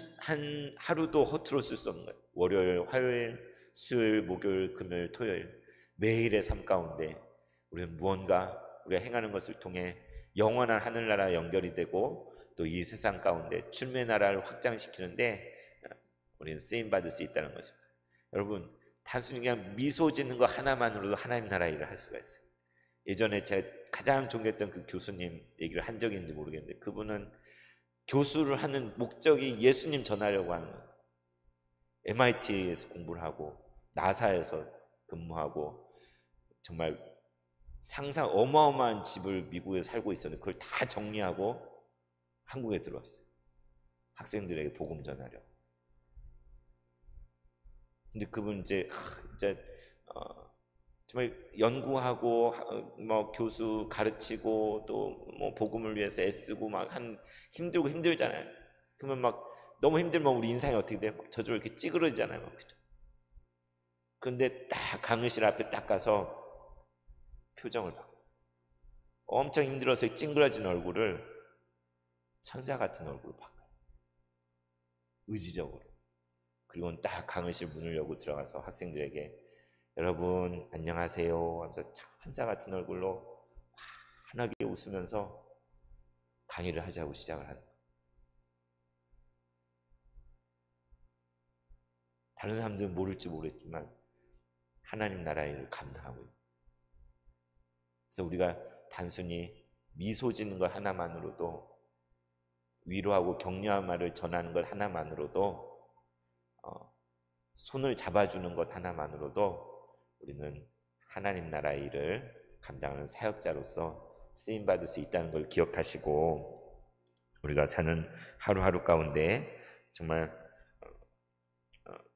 Speaker 1: 하루도 허투루 쓸 수 없는 거예요. 월요일, 화요일, 수요일, 목요일, 금요일, 토요일 매일의 삶 가운데 우리는 무언가 우리가 행하는 것을 통해 영원한 하늘나라와 연결이 되고 또 이 세상 가운데 주님의 나라를 확장시키는데 우리는 쓰임받을 수 있다는 것입니다. 여러분 단순히 그냥 미소 짓는 것 하나만으로도 하나님 나라 일을 할 수가 있어요. 예전에 제가 가장 존경했던 그 교수님 얘기를 한 적이 있는지 모르겠는데 그분은 교수를 하는 목적이 예수님 전하려고 하는 거예요. MIT에서 공부를 하고 나사에서 근무하고 정말 상상 어마어마한 집을 미국에 살고 있었는데 그걸 다 정리하고 한국에 들어왔어요. 학생들에게 복음 전하려고. 근데 그분 이제 정말 연구하고 뭐 교수 가르치고 또 뭐 복음을 위해서 애쓰고 막 힘들고 힘들잖아요. 그러면 막 너무 힘들면 우리 인상이 어떻게 돼? 저절로 이렇게 찌그러지잖아요. 막 그죠? 그런데 딱 강의실 앞에 딱 가서 표정을 바꿔. 엄청 힘들어서 찡그러진 얼굴을 천사 같은 얼굴로 바꿔요. 의지적으로. 그리고 딱 강의실 문을 열고 들어가서 학생들에게 여러분 안녕하세요 하면서 천사 같은 얼굴로 환하게 웃으면서 강의를 하자고 시작을 하는 거예요. 다른 사람들은 모를지 모르겠지만 하나님 나라의 일을 감당하고 있는. 그래서 우리가 단순히 미소 짓는 것 하나만으로도, 위로하고 격려한 말을 전하는 것 하나만으로도, 손을 잡아주는 것 하나만으로도 우리는 하나님 나라의 일을 감당하는 사역자로서 쓰임받을 수 있다는 걸 기억하시고 우리가 사는 하루하루 가운데 정말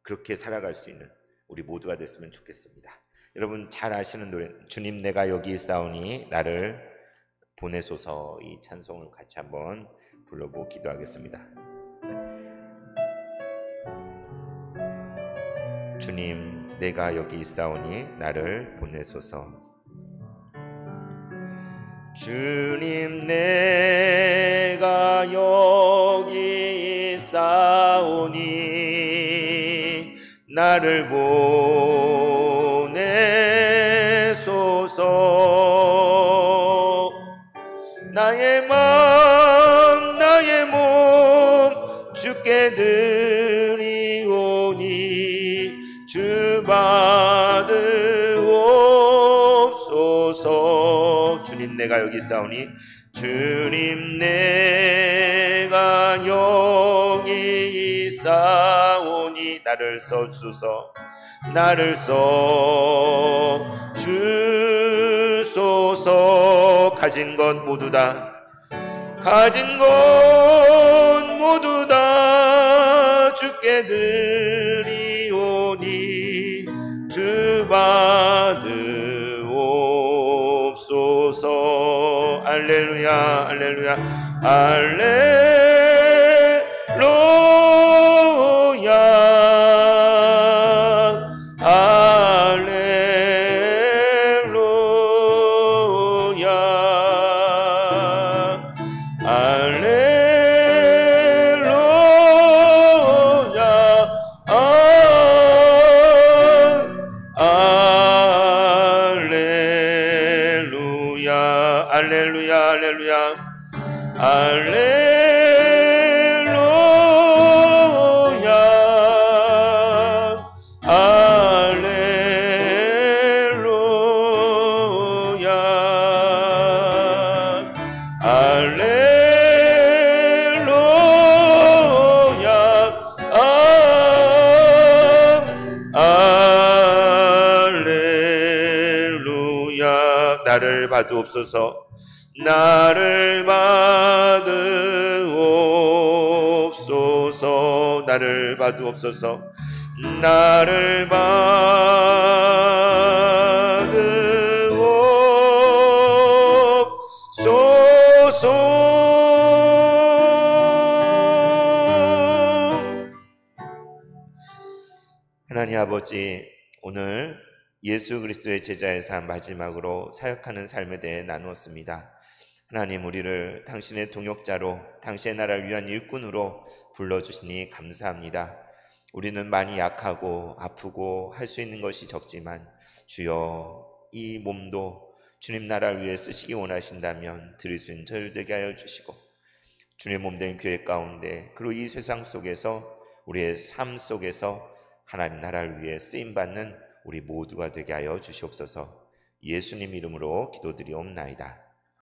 Speaker 1: 그렇게 살아갈 수 있는 우리 모두가 됐으면 좋겠습니다. 여러분 잘 아시는 노래, 주님 내가 여기 있사오니 나를 보내소서, 이 찬송을 같이 한번 불러보고 기도하겠습니다. 주님 내가 여기 있사오니 나를 보내소서. 주님 내가 여기 있사오니 나를 보내소서. 나의 마음 나의 몸 주께 드리오니 주 받으오 주님 내가 여기 있사오니 주님 내가 여기 있사오니 나를 써주소서 나를 써주소서 가진 것 모두 다 주께 드리오니 주 받으옵소서. 알렐루야 알렐루야 나를 받으옵소서 나를 받으옵소서 나를 받으옵소서 나를 받으옵소서. 하나님 아버지, 오늘 예수 그리스도의 제자의 삶 마지막으로 사역하는 삶에 대해 나누었습니다. 하나님, 우리를 당신의 동역자로 당신의 나라를 위한 일꾼으로 불러주시니 감사합니다. 우리는 많이 약하고 아프고 할 수 있는 것이 적지만 주여 이 몸도 주님 나라를 위해 쓰시기 원하신다면 드릴 수 있는 저희를 되게 하여 주시고 주님의 몸된 교회 가운데 그리고 이 세상 속에서 우리의 삶 속에서 하나님 나라를 위해 쓰임받는 우리 모두가 되게 하여 주시옵소서. 예수님 이름으로 기도드리옵나이다.